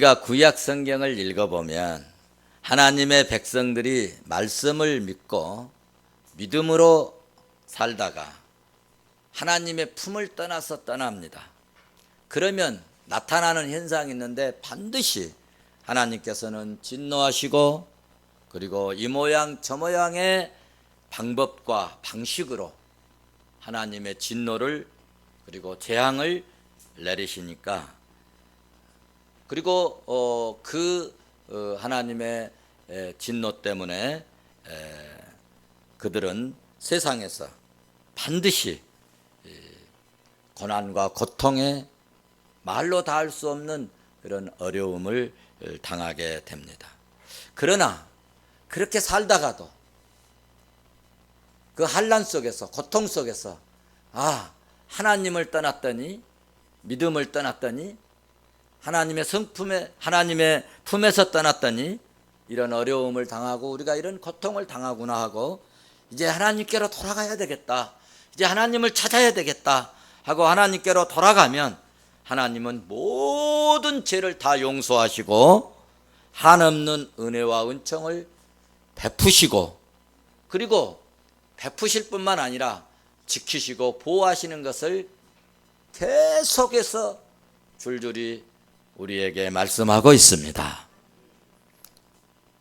우리가 구약 성경을 읽어보면 하나님의 백성들이 말씀을 믿고 믿음으로 살다가 하나님의 품을 떠나서 떠납니다. 그러면 나타나는 현상이 있는데 반드시 하나님께서는 진노하시고 그리고 이 모양 저 모양의 방법과 방식으로 하나님의 진노를 그리고 재앙을 내리시니까 그리고 하나님의 진노 때문에 그들은 세상에서 반드시 고난과 고통에 말로 다 할 수 없는 그런 어려움을 당하게 됩니다. 그러나 그렇게 살다가도 그 환난 속에서 고통 속에서 하나님을 떠났더니 믿음을 떠났더니 하나님의 성품에 하나님의 품에서 떠났더니 이런 어려움을 당하고 우리가 이런 고통을 당하구나 하고 이제 하나님께로 돌아가야 되겠다. 이제 하나님을 찾아야 되겠다 하고 하나님께로 돌아가면 하나님은 모든 죄를 다 용서하시고 한없는 은혜와 은총을 베푸시고 그리고 베푸실 뿐만 아니라 지키시고 보호하시는 것을 계속해서 줄줄이 우리에게 말씀하고 있습니다.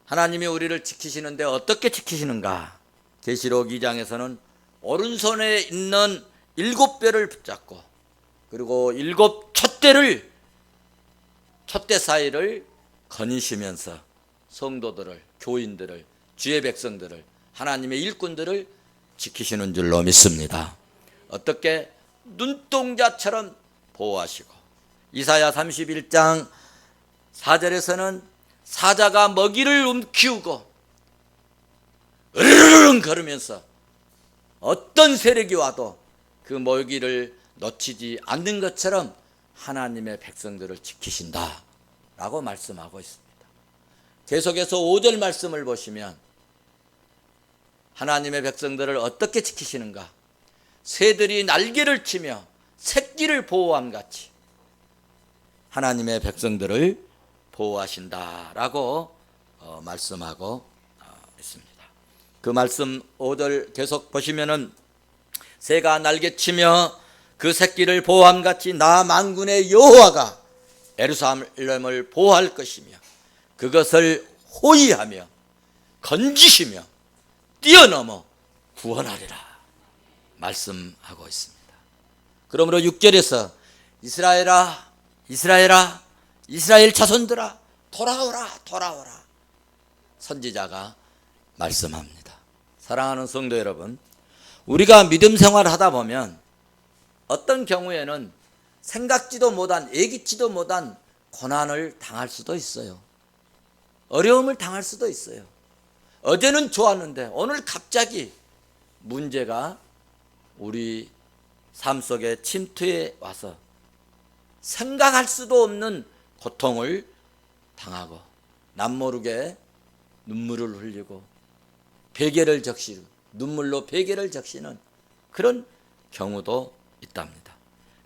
하나님이 우리를 지키시는데 어떻게 지키시는가? 계시록 2장에서는 오른손에 있는 7뼈를 붙잡고 그리고 7 촛대 사이를 거니시면서 성도들을 교인들을 주의 백성들을 하나님의 일꾼들을 지키시는 줄로 믿습니다. 어떻게? 눈동자처럼 보호하시고 이사야 31장 4절에서는 사자가 먹이를 키우고 으르르르 걸으면서 어떤 세력이 와도 그 먹이를 놓치지 않는 것처럼 하나님의 백성들을 지키신다 라고 말씀하고 있습니다. 계속해서 5절 말씀을 보시면 하나님의 백성들을 어떻게 지키시는가? 새들이 날개를 치며 새끼를 보호함 같이 하나님의 백성들을 보호하신다라고 말씀하고 있습니다. 그 말씀 5절 계속 보시면은 새가 날개치며 그 새끼를 보호함 같이 나 만군의 여호와가 예루살렘을 보호할 것이며 그것을 호위하며 건지시며 뛰어넘어 구원하리라 말씀하고 있습니다. 그러므로 6절에서 이스라엘아 이스라엘아 이스라엘 자손들아 돌아오라 돌아오라 선지자가 말씀합니다. 사랑하는 성도 여러분, 우리가 믿음 생활을 하다 보면 어떤 경우에는 생각지도 못한 예기치도 못한 고난을 당할 수도 있어요. 어려움을 당할 수도 있어요. 어제는 좋았는데 오늘 갑자기 문제가 우리 삶 속에 침투해 와서 생각할 수도 없는 고통을 당하고 남모르게 눈물을 흘리고 베개를 적시고 눈물로 베개를 적시는 그런 경우도 있답니다.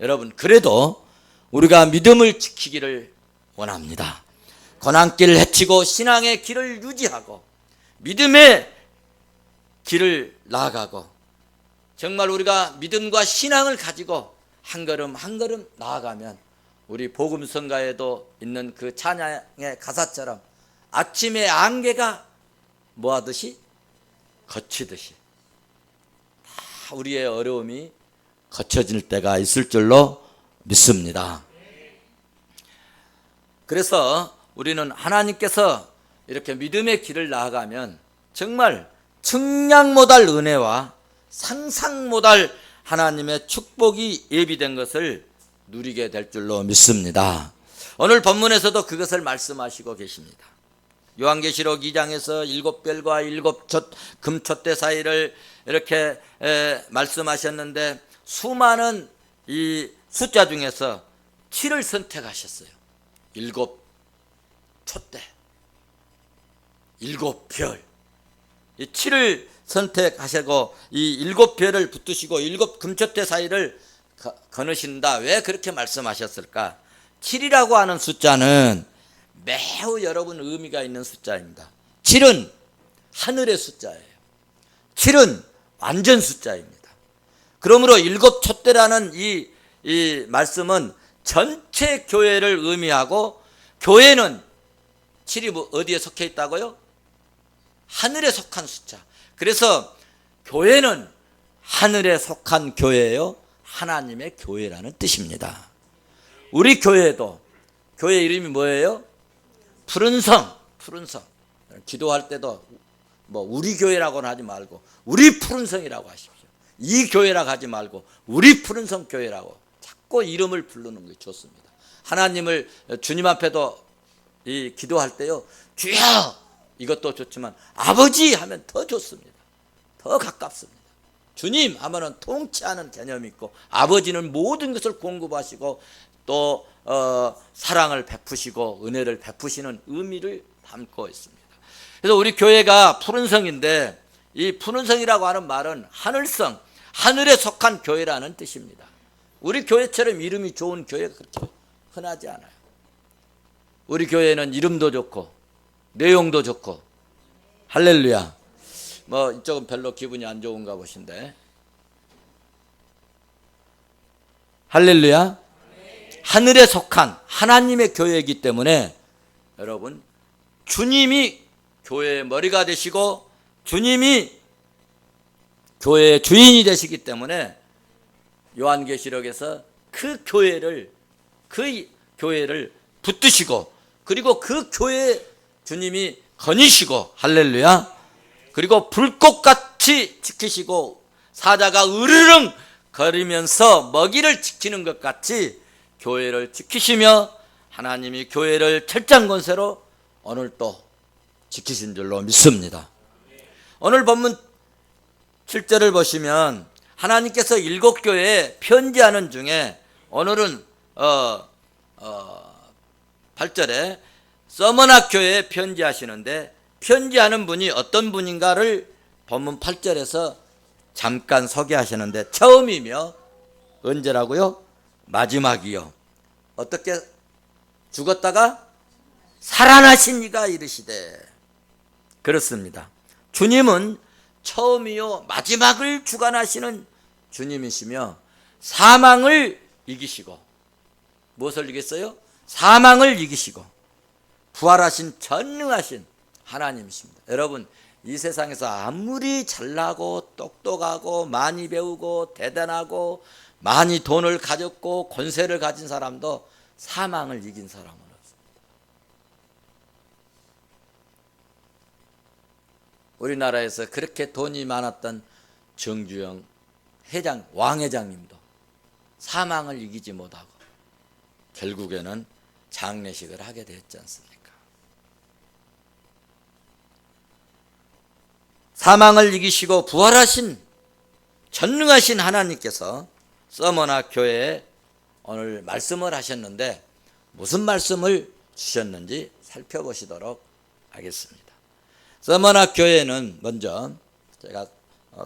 여러분, 그래도 우리가 믿음을 지키기를 원합니다. 고난길을 헤치고 신앙의 길을 유지하고 믿음의 길을 나아가고 정말 우리가 믿음과 신앙을 가지고 한 걸음 한 걸음 나아가면 우리 복음성가에도 있는 그 찬양의 가사처럼 아침에 안개가 뭐하듯이 거치듯이 다 우리의 어려움이 거쳐질 때가 있을 줄로 믿습니다. 그래서 우리는 하나님께서 이렇게 믿음의 길을 나아가면 정말 측량 못할 은혜와 상상 못할 하나님의 축복이 예비된 것을 누리게 될 줄로 믿습니다. 오늘 본문에서도 그것을 말씀하시고 계십니다. 요한계시록 2장에서 7별과 7 금촛대 사이를 이렇게 말씀하셨는데 수많은 이 숫자 중에서 7을 선택하셨어요. 7 촛대, 7별, 이 7을 선택하시고 이 7별을 붙으시고 7 금촛대 사이를 거느신다. 왜 그렇게 말씀하셨을까? 7이라고 하는 숫자는 매우 여러분 의미가 있는 숫자입니다. 7은 하늘의 숫자예요. 7은 완전 숫자입니다. 그러므로 일곱 촛대라는 이 말씀은 전체 교회를 의미하고, 교회는 7이 어디에 속해 있다고요? 하늘에 속한 숫자. 그래서 교회는 하늘에 속한 교회예요. 하나님의 교회라는 뜻입니다. 우리 교회도, 교회 이름이 뭐예요? 푸른 성. 기도할 때도 뭐 우리 교회라고는 하지 말고 우리 푸른 성이라고 하십시오. 이 교회라고 하지 말고 우리 푸른 성 교회라고 자꾸 이름을 부르는 게 좋습니다. 하나님을 주님 앞에도 이 기도할 때요, 주여 이것도 좋지만 아버지 하면 더 좋습니다. 더 가깝습니다. 주님 하면은 통치하는 개념이 있고, 아버지는 모든 것을 공급하시고 또 사랑을 베푸시고 은혜를 베푸시는 의미를 담고 있습니다. 그래서 우리 교회가 푸른 성인데, 이 푸른 성이라고 하는 말은 하늘성, 하늘에 속한 교회라는 뜻입니다. 우리 교회처럼 이름이 좋은 교회가 그렇게 흔하지 않아요. 우리 교회는 이름도 좋고 내용도 좋고, 할렐루야. 뭐 이쪽은 별로 기분이 안 좋은가 보신데, 할렐루야. 하늘에 속한 하나님의 교회이기 때문에 여러분, 주님이 교회의 머리가 되시고 주님이 교회의 주인이 되시기 때문에 요한계시록에서 그 교회를 붙드시고, 그리고 그 교회에 주님이 거니시고, 할렐루야. 그리고 불꽃같이 지키시고 사자가 으르릉 거리면서 먹이를 지키는 것 같이 교회를 지키시며, 하나님이 교회를 철장 권세로 오늘 또 지키신 줄로 믿습니다. 오늘 본문 7절을 보시면 하나님께서 일곱 교회에 편지하는 중에 오늘은 8절에 서머나 교회에 편지하시는데, 편지하는 분이 어떤 분인가를 본문 8절에서 잠깐 소개하시는데, 처음이며 언제라고요? 마지막이요. 어떻게 죽었다가 살아나신 이가 이르시되. 그렇습니다. 주님은 처음이요 마지막을 주관하시는 주님이시며, 사망을 이기시고, 무엇을 이겼어요? 사망을 이기시고 부활하신 전능하신 하나님이십니다. 여러분, 이 세상에서 아무리 잘나고 똑똑하고 많이 배우고 대단하고 많이 돈을 가졌고 권세를 가진 사람도 사망을 이긴 사람은 없습니다. 우리나라에서 그렇게 돈이 많았던 정주영 회장, 왕회장님도 사망을 이기지 못하고 결국에는 장례식을 하게 됐지 않습니까? 사망을 이기시고 부활하신 전능하신 하나님께서 서머나 교회에 오늘 말씀을 하셨는데, 무슨 말씀을 주셨는지 살펴보시도록 하겠습니다. 서머나 교회는 먼저 제가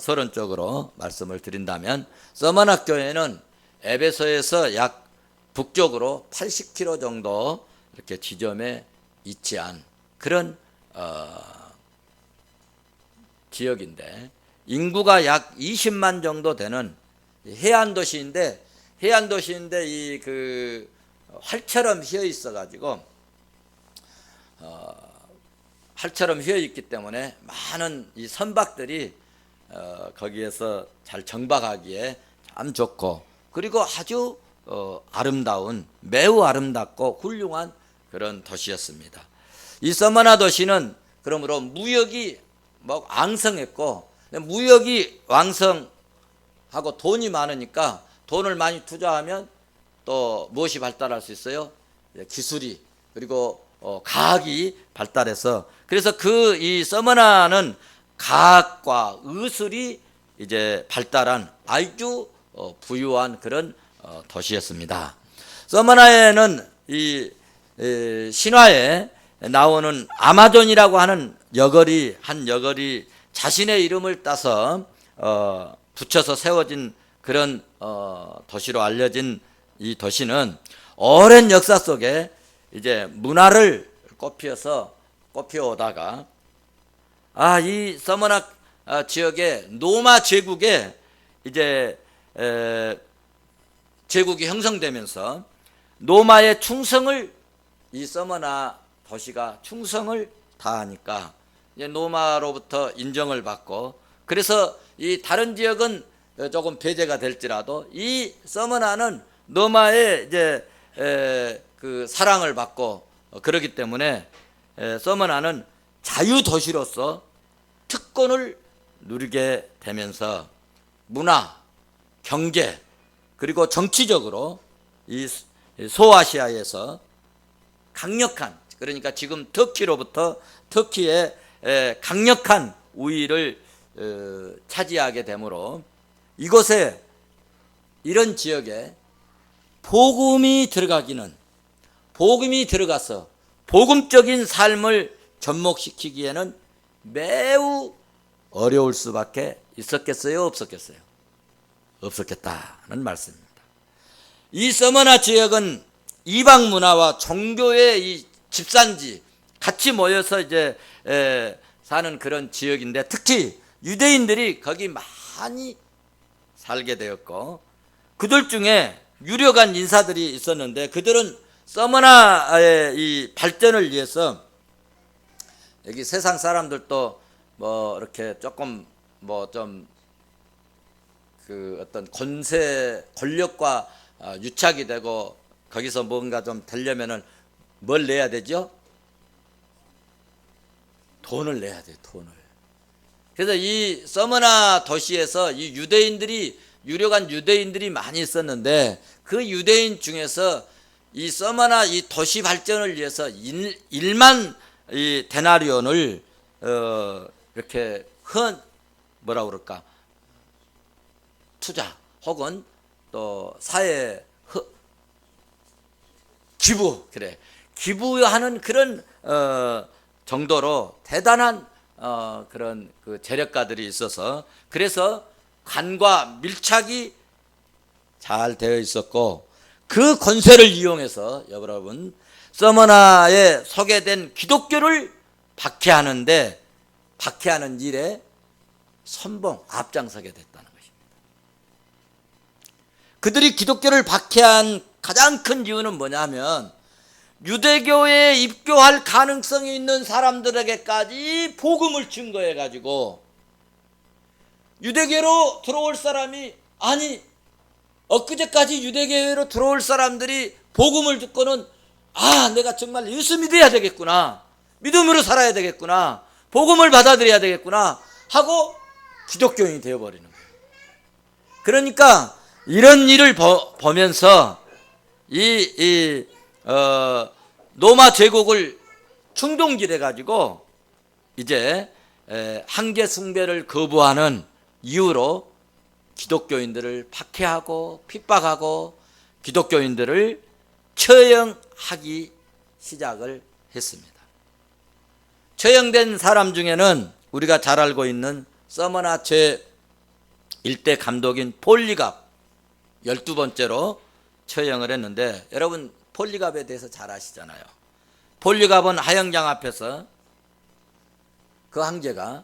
서론 쪽으로 말씀을 드린다면, 서머나 교회는 에베소에서 약 북쪽으로 80km 정도 이렇게 지점에 위치한 그런 지역인데, 인구가 약 20만 정도 되는 해안 도시인데 이 그 활처럼 휘어 있어 가지고 활처럼 휘어 있기 때문에 많은 이 선박들이 거기에서 잘 정박하기에 참 좋고, 그리고 아주 아름다운, 매우 아름답고 훌륭한 그런 도시였습니다. 이 서머나 도시는 그러므로 무역이 왕성했고, 무역이 왕성하고 돈이 많으니까 돈을 많이 투자하면 또 무엇이 발달할 수 있어요? 기술이, 그리고 과학이 발달해서, 그래서 이 서머나는 과학과 의술이 이제 발달한 아주 부유한 그런 도시였습니다. 서머나에는 이 신화에 나오는 아마존이라고 하는 한 여걸이 자신의 이름을 따서 붙여서 세워진 그런 도시로 알려진 이 도시는 오랜 역사 속에 이제 문화를 꽃 피어오다가 이 서머나 지역의 노마 제국에 이제 제국이 형성되면서 노마의 충성을 이 서머나 도시가 충성을 다하니까 이제 노마로부터 인정을 받고, 그래서 이 다른 지역은 조금 배제가 될지라도 이 서머나는 노마의 이제 그 사랑을 받고 그러기 때문에 서머나는 자유 도시로서 특권을 누리게 되면서 문화, 경제, 그리고 정치적으로 이 소아시아에서 강력한, 그러니까 지금 터키의 강력한 우위를 차지하게 되므로 이곳에, 이런 지역에 복음이 들어가서 복음적인 삶을 접목시키기에는 매우 어려울 수밖에 있었겠어요, 없었겠어요? 없었겠다는 말씀입니다. 이 서머나 지역은 이방 문화와 종교의 이 집산지, 같이 모여서 이제 사는 그런 지역인데, 특히 유대인들이 거기 많이 살게 되었고, 그들 중에 유력한 인사들이 있었는데, 그들은 서머나의 이 발전을 위해서, 여기 세상 사람들도 뭐 이렇게 조금 뭐 좀 그 어떤 권력과 유착이 되고 거기서 뭔가 좀 되려면은 뭘 내야 되죠? 돈을 내야 돼요, 돈을. 그래서 이 서머나 도시에서 이 유력한 유대인들이 많이 있었는데, 그 유대인 중에서 이 서머나 이 도시 발전을 위해서 1만 이 데나리온을 이렇게 뭐라 그럴까, 투자 혹은 또 사회 기부하는 그런 정도로 대단한 그런 그 재력가들이 있어서, 그래서 관과 밀착이 잘 되어 있었고, 그 권세를 이용해서 여러분 서머나에 소개된 기독교를 박해하는 일에 앞장서게 됐다는 것입니다. 그들이 기독교를 박해한 가장 큰 이유는 뭐냐면, 유대교에 입교할 가능성이 있는 사람들에게까지 복음을 증거해 가지고, 유대교로 들어올 사람이, 엊그제까지 유대교로 들어올 사람들이 복음을 듣고는 내가 정말 예수 믿어야 되겠구나, 믿음으로 살아야 되겠구나, 복음을 받아들여야 되겠구나 하고 기독교인이 되어버리는 거예요. 그러니까 이런 일을 보면서 로마 제국을 충동질해 가지고 이제 한계 숭배를 거부하는 이유로 기독교인들을 박해하고 핍박하고 기독교인들을 처형하기 시작을 했습니다. 처형된 사람 중에는 우리가 잘 알고 있는 서머나 제1대 감독인 폴리갑 12번째로 처형을 했는데, 여러분 폴리갑에 대해서 잘 아시잖아요. 폴리갑은 하영장 앞에서 그 황제가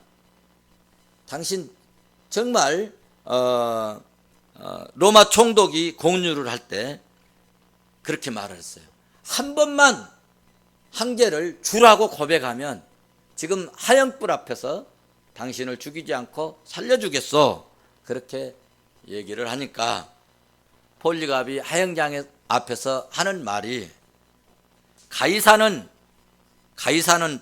당신 정말 로마 총독이 공유를 할 때 그렇게 말을 했어요. 한 번만 황제를 주라고 고백하면 지금 하영불 앞에서 당신을 죽이지 않고 살려주겠소, 그렇게 얘기를 하니까 폴리갑이 하영장 앞에서 하는 말이, 가이사는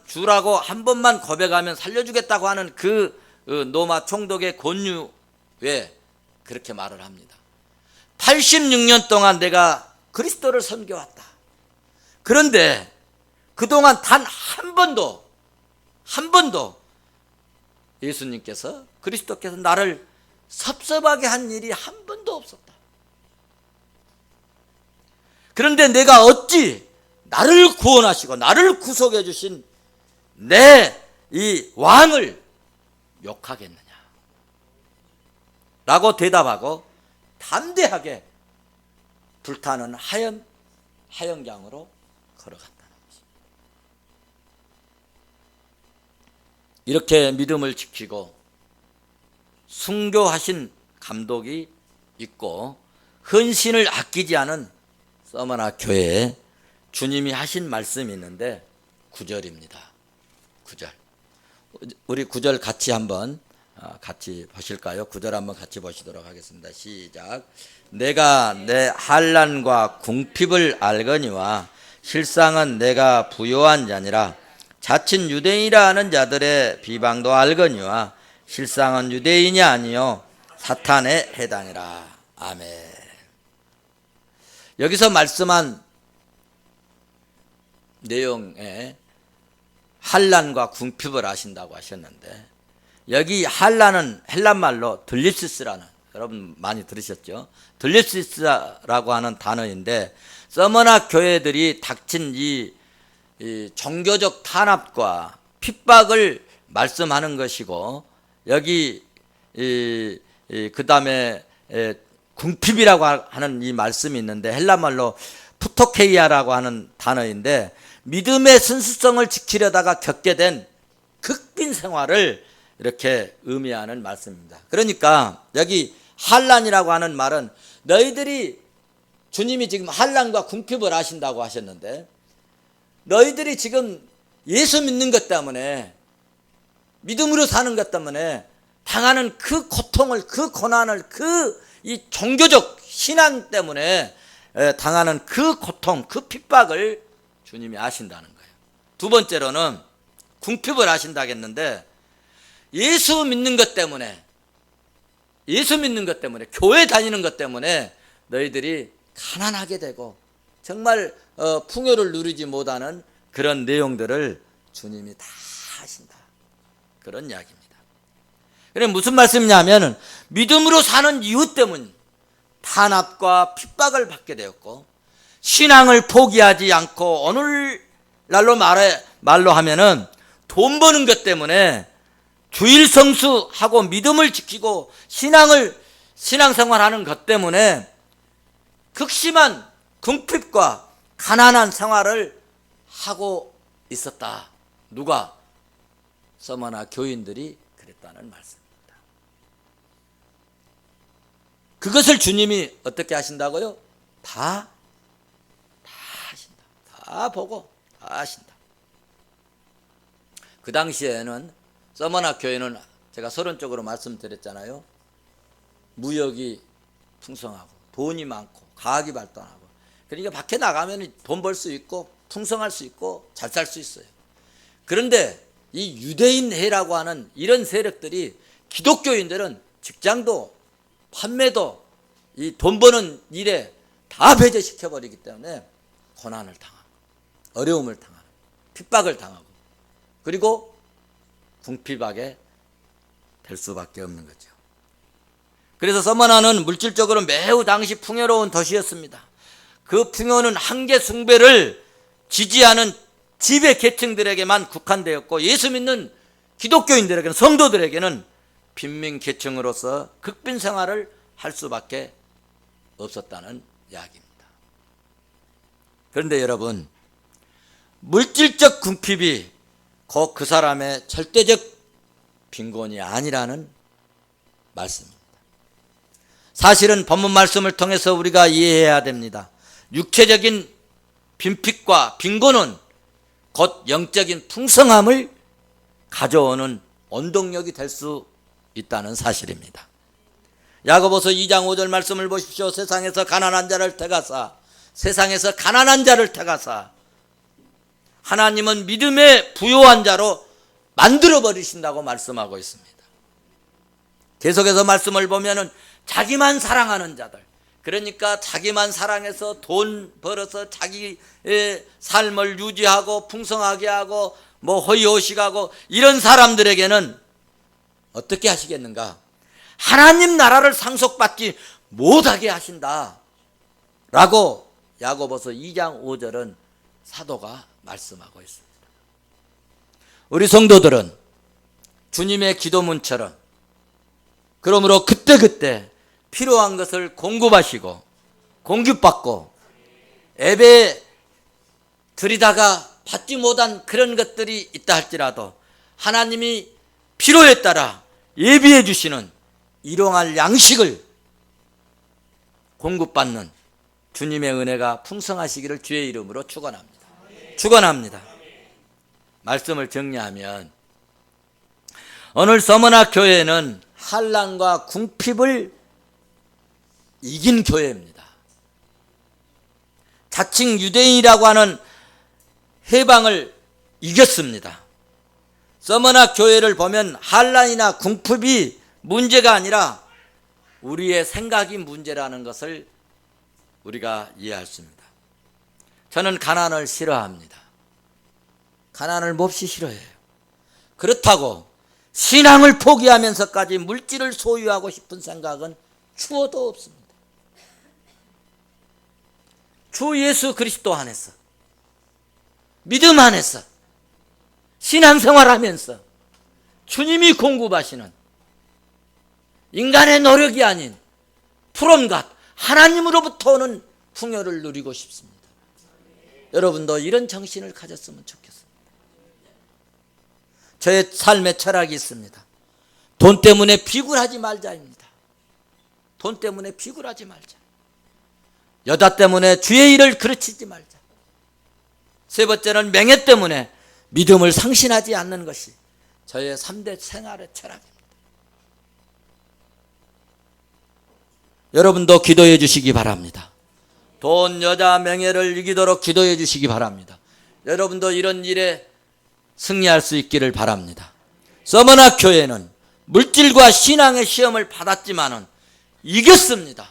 주라고 한 번만 고백하면 살려주겠다고 하는 그 로마 총독의 권유에 그렇게 말을 합니다. 86년 동안 내가 그리스도를 섬겨왔다. 그런데 그동안 단 한 번도 예수님께서, 그리스도께서 나를 섭섭하게 한 일이 한 번도 없었다. 그런데 내가 어찌 나를 구원하시고 나를 구속해 주신 내 이 왕을 욕하겠느냐 라고 대답하고 담대하게 불타는 하영장으로 걸어갔다는 것입니다. 이렇게 믿음을 지키고 순교하신 감독이 있고 헌신을 아끼지 않은 서머나 교회에 주님이 하신 말씀이 있는데 9절입니다. 9절. 우리 9절 같이 한번 같이 보실까요? 9절 한번 같이 보시도록 하겠습니다. 시작. 내가 내 환난과 궁핍을 알거니와 실상은 내가 부요한 자니라. 자칭 유대인이라 하는 자들의 비방도 알거니와 실상은 유대인이 아니요 사탄에 해당이라. 아멘. 여기서 말씀한 내용에 환난과 궁핍을 아신다고 하셨는데, 여기 환난은 헬란말로 들립시스라는, 여러분 많이 들으셨죠? 들립시스라고 하는 단어인데, 서머나 교회들이 닥친 이 종교적 탄압과 핍박을 말씀하는 것이고, 여기 그 다음에 궁핍이라고 하는 이 말씀이 있는데 헬란말로 푸토케이아라고 하는 단어인데, 믿음의 순수성을 지키려다가 겪게 된 극빈 생활을 이렇게 의미하는 말씀입니다. 그러니까 여기 환난이라고 하는 말은, 너희들이 주님이 지금 환난과 궁핍을 하신다고 하셨는데, 너희들이 지금 예수 믿는 것 때문에, 믿음으로 사는 것 때문에 당하는 그 고통을, 그 고난을, 이 종교적 신앙 때문에 당하는 그 고통, 그 핍박을 주님이 아신다는 거예요. 두 번째로는 궁핍을 아신다겠는데, 예수 믿는 것 때문에, 교회 다니는 것 때문에 너희들이 가난하게 되고 정말 풍요를 누리지 못하는 그런 내용들을 주님이 다 하신다, 그런 이야기입니다. 그래, 무슨 말씀이냐면, 믿음으로 사는 이유 때문 탄압과 핍박을 받게 되었고, 신앙을 포기하지 않고, 오늘날로 말로 하면은 돈 버는 것 때문에 주일 성수하고 믿음을 지키고 신앙생활하는 것 때문에 극심한 궁핍과 가난한 생활을 하고 있었다. 누가? 서머나 교인들이 그랬다는 말씀입니다. 그것을 주님이 어떻게 하신다고요? 다 하신다. 다 보고 다 하신다. 그 당시에는 서머나 교회는 제가 서론적으로 말씀드렸잖아요. 무역이 풍성하고 돈이 많고 과학이 발달하고, 그러니까 밖에 나가면 돈 벌 수 있고 풍성할 수 있고 잘 살 수 있어요. 그런데 이 유대인회라고 하는 이런 세력들이, 기독교인들은 직장도 판매도 이 돈 버는 일에 다 배제시켜버리기 때문에 고난을 당하고 어려움을 당하고 핍박을 당하고, 그리고 궁핍하게 될 수밖에 없는 거죠. 그래서 서머나는 물질적으로 매우 당시 풍요로운 도시였습니다. 그 풍요는 한계 숭배를 지지하는 지배 계층들에게만 국한되었고, 예수 믿는 기독교인들에게는, 성도들에게는 빈민 계층으로서 극빈 생활을 할 수밖에 없었다는 이야기입니다. 그런데 여러분, 물질적 궁핍이 곧 그 사람의 절대적 빈곤이 아니라는 말씀입니다. 사실은 본문 말씀을 통해서 우리가 이해해야 됩니다. 육체적인 빈핍과 빈곤은 곧 영적인 풍성함을 가져오는 원동력이 될 수 있다는 사실입니다. 야고보서 2장 5절 말씀을 보십시오. 세상에서 가난한 자를 택하사 하나님은 믿음의 부요한 자로 만들어 버리신다고 말씀하고 있습니다. 계속해서 말씀을 보면은 자기만 사랑하는 자들, 그러니까 자기만 사랑해서 돈 벌어서 자기의 삶을 유지하고 풍성하게 하고 호의호식하고 이런 사람들에게는 어떻게 하시겠는가? 하나님 나라를 상속받지 못하게 하신다 라고 야고보서 2장 5절은 사도가 말씀하고 있습니다. 우리 성도들은 주님의 기도문처럼, 그러므로 그때그때 필요한 것을 공급하시고 공급받고, 예배 드리다가 받지 못한 그런 것들이 있다 할지라도 하나님이 필요에 따라 예비해 주시는 일용할 양식을 공급받는 주님의 은혜가 풍성하시기를 주의 이름으로 축원합니다. 축원합니다. 말씀을 정리하면 오늘 서머나 교회는 한란과 궁핍을 이긴 교회입니다. 자칭 유대인이라고 하는 해방을 이겼습니다. 서머나 교회를 보면 한란이나 궁핍이 문제가 아니라 우리의 생각이 문제라는 것을 우리가 이해할 수 있습니다. 저는 가난을 싫어합니다. 가난을 몹시 싫어해요. 그렇다고 신앙을 포기하면서까지 물질을 소유하고 싶은 생각은 추워도 없습니다. 주 예수 그리스도 안에서, 믿음 안에서, 신앙생활하면서 주님이 공급하시는 인간의 노력이 아닌 푸른갓 하나님으로부터 오는 풍요를 누리고 싶습니다. 여러분도 이런 정신을 가졌으면 좋겠습니다. 저의 삶의 철학이 있습니다. 돈 때문에 비굴하지 말자입니다. 돈 때문에 비굴하지 말자. 여자 때문에 주의 일을 그르치지 말자. 세 번째는 명예 때문에 믿음을 상실하지 않는 것이 저의 3대 생활의 철학입니다. 여러분도 기도해 주시기 바랍니다. 돈, 여자, 명예를 이기도록 기도해 주시기 바랍니다. 여러분도 이런 일에 승리할 수 있기를 바랍니다. 서머나 교회는 물질과 신앙의 시험을 받았지만은 이겼습니다.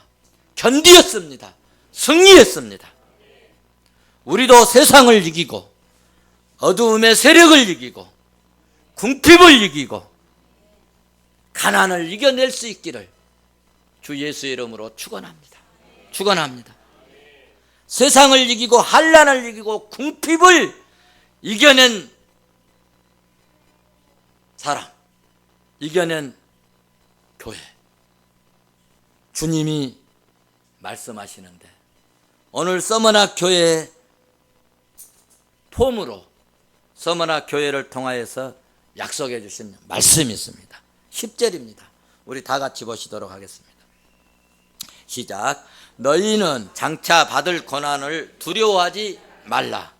견디었습니다. 승리했습니다. 우리도 세상을 이기고 어두움의 세력을 이기고 궁핍을 이기고 가난을 이겨낼 수 있기를 주 예수의 이름으로 축원합니다. 축원합니다. 세상을 이기고 한란을 이기고 궁핍을 이겨낸 사람, 이겨낸 교회, 주님이 말씀하시는데 오늘 서머나 교회의 폼으로 서머나 교회를 통하여서 약속해 주신 말씀이 있습니다. 10절입니다. 우리 다 같이 보시도록 하겠습니다. 시작. 너희는 장차 받을 고난을 두려워하지 말라.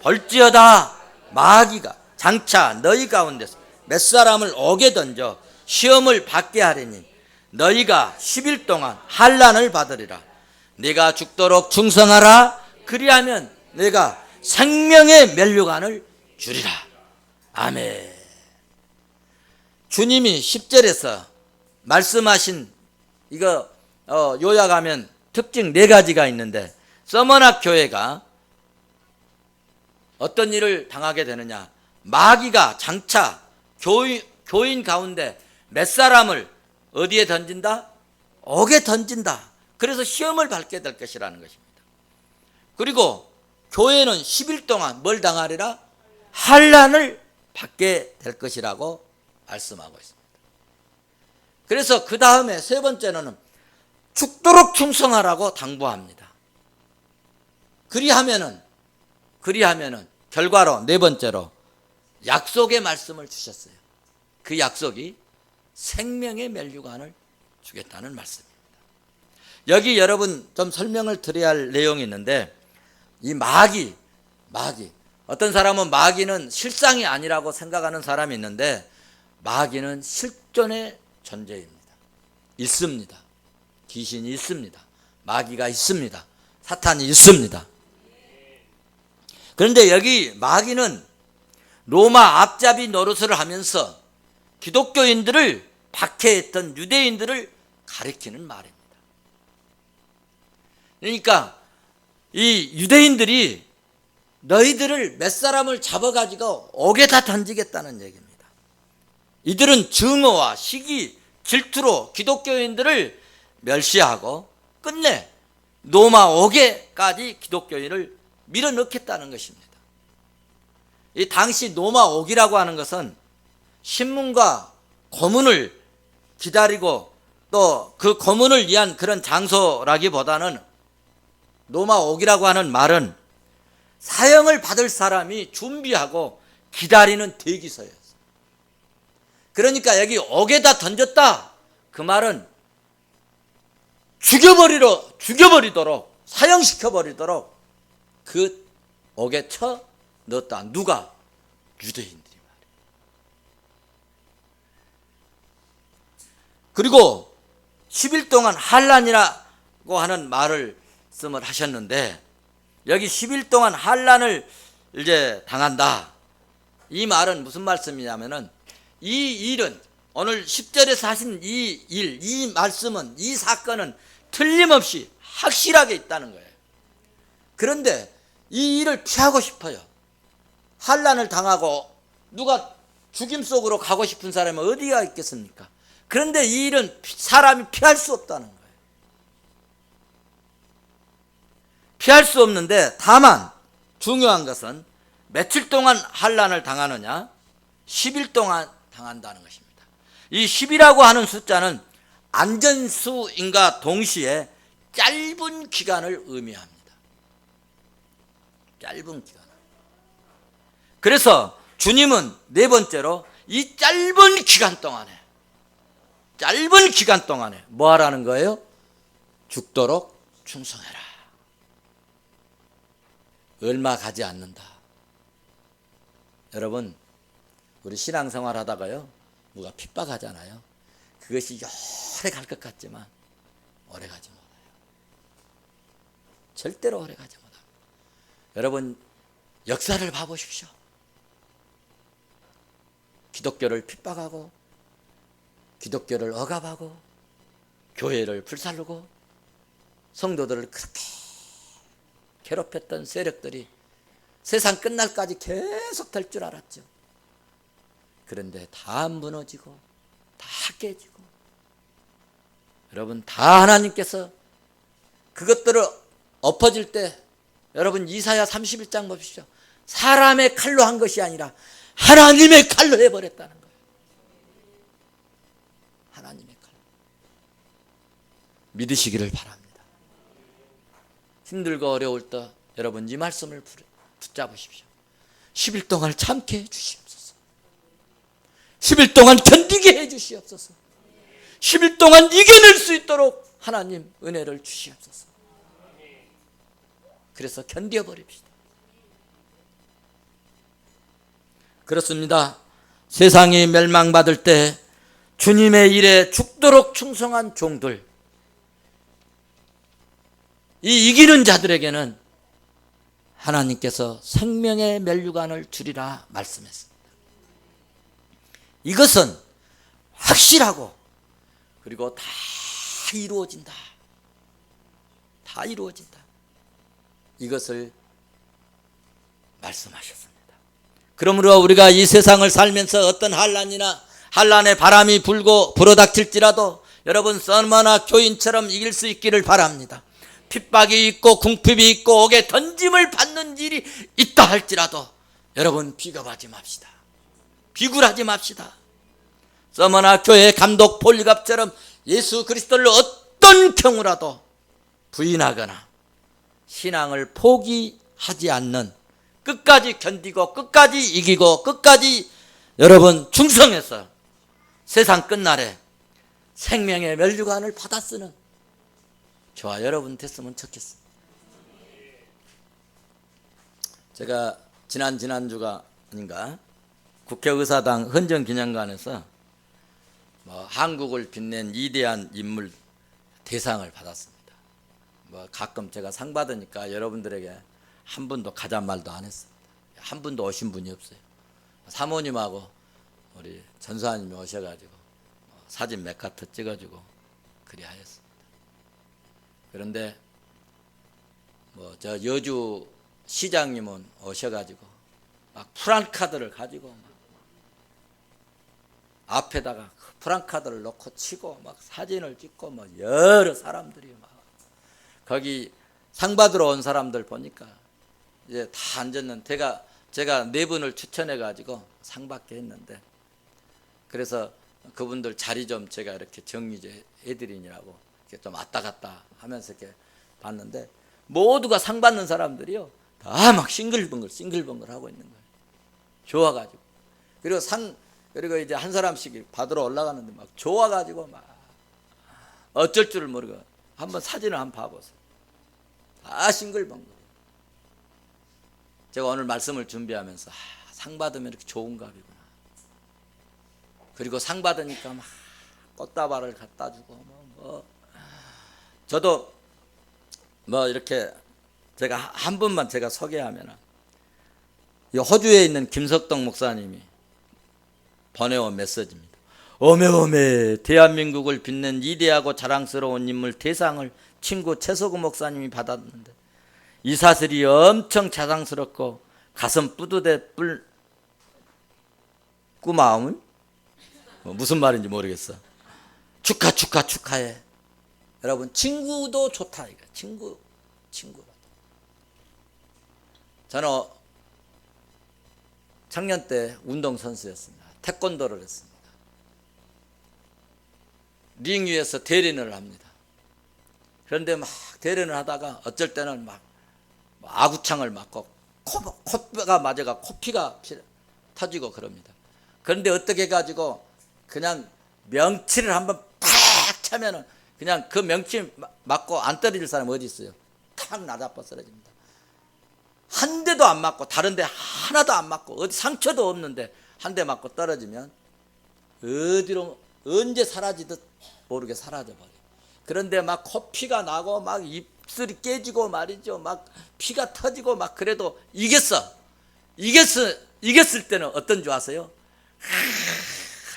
볼지어다 마귀가 장차 너희 가운데서 몇 사람을 옥에 던져 시험을 받게 하리니 너희가 10일 동안 환난을 받으리라. 네가 죽도록 충성하라. 그리하면 내가 생명의 면류관을 주리라. 아멘. 주님이 10절에서 말씀하신 이거 요약하면 특징 4가지가 있는데 서머나 교회가 어떤 일을 당하게 되느냐. 마귀가 장차 교인 가운데 몇 사람을 어디에 던진다? 옥에 던진다. 그래서 시험을 받게 될 것이라는 것입니다. 그리고 교회는 10일 동안 뭘 당하리라? 환난을 받게 될 것이라고 말씀하고 있습니다. 그래서 그 다음에 세 번째는 죽도록 충성하라고 당부합니다. 그리하면은 결과로 네 번째로 약속의 말씀을 주셨어요. 그 약속이 생명의 면류관을 주겠다는 말씀입니다. 여기 여러분 좀 설명을 드려야 할 내용이 있는데 이 마귀 어떤 사람은 마귀는 실상이 아니라고 생각하는 사람이 있는데 마귀는 실존의 존재입니다. 있습니다. 귀신이 있습니다. 마귀가 있습니다. 사탄이 있습니다. 그런데 여기 마귀는 로마 앞잡이 노릇을 하면서 기독교인들을 박해했던 유대인들을 가리키는 말입니다. 그러니까 이 유대인들이 너희들을 몇 사람을 잡아가지고 옥에다 던지겠다는 얘기입니다. 이들은 증오와 시기, 질투로 기독교인들을 멸시하고 끝내 로마 옥에까지 기독교인을 밀어넣겠다는 것입니다. 이 당시 로마 옥이라고 하는 것은 신문과 고문을 기다리고 또 그 고문을 위한 그런 장소라기보다는 로마 옥이라고 하는 말은 사형을 받을 사람이 준비하고 기다리는 대기소였어요. 그러니까 여기 옥에다 던졌다. 그 말은 죽여버리도록, 사형시켜버리도록 그 옥에 쳐 넣었다. 누가? 유대인들이 말이에요. 그리고 10일 동안 환난이라고 하는 말씀을 하셨는데, 여기 10일 동안 환난을 이제 당한다. 이 말은 무슨 말씀이냐면은, 이 일은 오늘 10절에서 하신 이 일, 이 말씀은, 이 사건은 틀림없이 확실하게 있다는 거예요. 그런데 이 일을 피하고 싶어요. 환난을 당하고 누가 죽임 속으로 가고 싶은 사람이 어디가 있겠습니까? 그런데 이 일은 사람이 피할 수 없다는 거예요. 피할 수 없는데, 다만 중요한 것은 며칠 동안 환난을 당하느냐? 10일 동안 당한다는 것입니다. 이 10이라고 하는 숫자는 안전수인과 동시에 짧은 기간을 의미합니다. 짧은 기간. 그래서 주님은 네 번째로 이 짧은 기간 동안에 뭐 하라는 거예요? 죽도록 충성해라. 얼마 가지 않는다. 여러분, 우리 신앙생활 하다가요, 누가 핍박하잖아요. 그것이 오래 갈 것 같지만 오래 가지 못해요. 절대로 오래 가지 못합니다. 여러분, 역사를 봐보십시오. 기독교를 핍박하고, 기독교를 억압하고, 교회를 불살르고, 성도들을 그렇게 괴롭혔던 세력들이 세상 끝날까지 계속 될 줄 알았죠. 그런데 다 무너지고, 다 깨지고, 여러분, 다 하나님께서 그것들을 엎어질 때, 여러분 이사야 31장 보십시오. 사람의 칼로 한 것이 아니라 하나님의 칼로 해버렸다는 거예요. 하나님의 칼로. 믿으시기를 바랍니다. 힘들고 어려울 때 여러분 이 말씀을 붙잡으십시오. 10일 동안 참게 해주시옵소서. 10일 동안 견디게 해주시옵소서. 10일 동안 이겨낼 수 있도록 하나님 은혜를 주시옵소서. 그래서 견뎌버립시다. 그렇습니다. 세상이 멸망받을 때 주님의 일에 죽도록 충성한 종들, 이 이기는 자들에게는 하나님께서 생명의 면류관을 주리라 말씀했습니다. 이것은 확실하고, 그리고 다 이루어진다. 다 이루어진다. 이것을 말씀하셨습니다. 그러므로 우리가 이 세상을 살면서 어떤 한란의 바람이 불고 불어닥칠지라도 여러분 서머나 교인처럼 이길 수 있기를 바랍니다. 핍박이 있고 궁핍이 있고 옥에 던짐을 받는 일이 있다 할지라도 여러분 비겁하지 맙시다. 비굴하지 맙시다. 서머나 교회 감독 폴리갑처럼 예수 그리스도를 어떤 경우라도 부인하거나 신앙을 포기하지 않는, 끝까지 견디고 끝까지 이기고 끝까지 여러분 충성해서 세상 끝날에 생명의 면류관을 받아 쓰는 저와 여러분 됐으면 좋겠습니다. 제가 지난주가 아닌가 국회의사당 헌정기념관에서 한국을 빛낸 위대한 인물 대상을 받았습니다. 가끔 제가 상 받으니까 여러분들에게 한 분도 가잔 말도 안 했습니다. 한 분도 오신 분이 없어요. 사모님하고 우리 전수아님이 오셔가지고 사진 몇 카트 찍어주고 그리 하였습니다. 그런데 저 여주 시장님은 오셔가지고 막 프랑카드를 가지고 막 앞에다가 프랑카드를 놓고 치고 막 사진을 찍고 막 여러 사람들이 막 거기 상 받으러 온 사람들 보니까 이제 다 앉았는데 제가 네 분을 추천해 가지고 상 받게 했는데, 그래서 그분들 자리 좀 제가 이렇게 정리 해드리느라고 이렇게 좀 왔다 갔다 하면서 이렇게 봤는데 모두가 상 받는 사람들이요 다 막 싱글벙글 하고 있는 거예요. 좋아가지고. 그리고 그리고 이제 한 사람씩 받으러 올라가는데 막 좋아가지고 막 어쩔 줄을 모르고 한번 사진을 한번 봐보세요. 다 싱글벙글. 제가 오늘 말씀을 준비하면서 상 받으면 이렇게 좋은 값이구나. 그리고 상 받으니까 막 꽃다발을 갖다 주고 저도 뭐 이렇게 제가 한 분만 제가 소개하면 호주에 있는 김석동 목사님이 보내온 메시지입니다. 어메어메 대한민국을 빛낸 이대하고 자랑스러운 인물 대상을 친구 최소구 목사님이 받았는데 이 사실이 엄청 자랑스럽고 가슴 뿌듯해 마음은 무슨 말인지 모르겠어. 축하해. 여러분 친구도 좋다 이거. 친구. 저는 청년 때 운동선수였습니다. 태권도를 했습니다. 링 위에서 대련을 합니다. 그런데 막 대련을 하다가 어쩔 때는 막 아구창을 맞고 코가 맞아가 코피가 터지고 그럽니다. 그런데 어떻게 해가지고 그냥 명치를 한번 팍 차면은 그냥 그 명치 맞고 안 떨어질 사람 어디 있어요? 탁 나자빠 쓰러집니다. 한 대도 안 맞고 다른 데 하나도 안 맞고 어디 상처도 없는데 한 대 맞고 떨어지면 어디로 언제 사라지듯 모르게 사라져버려요. 그런데 막 코피가 나고 막 입술이 깨지고 말이죠. 막 피가 터지고 막 그래도 이겼을 때는 어떤 줄 아세요?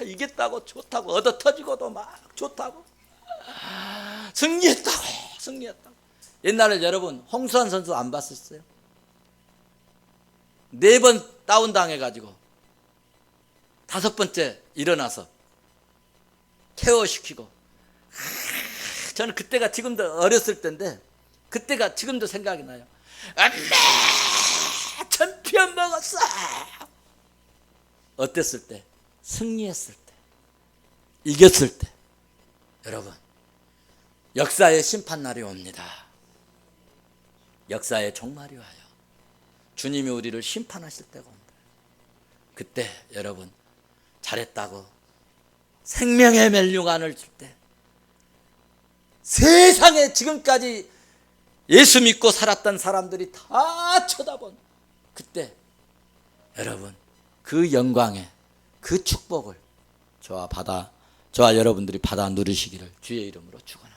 이겼다고 좋다고 얻어 터지고도 막 좋다고 승리했다고. 옛날에 여러분 홍수환 선수 안 봤었어요? 4번 다운당해가지고 5번째 일어나서 케어시키고 저는 그때가 지금도 어렸을 때인데 그때가 지금도 생각이 나요. 엄마 챔피언 먹었어. 어땠을 때? 승리했을 때, 이겼을 때. 여러분 역사의 심판날이 옵니다. 역사의 종말이 와요. 주님이 우리를 심판하실 때가 온다. 그때 여러분 잘했다고 생명의 멸류관을 줄 때 세상에 지금까지 예수 믿고 살았던 사람들이 다 쳐다본 그때 여러분 그 영광에 그 축복을 저와 여러분들이 받아 누리시기를 주의 이름으로 축원합니다.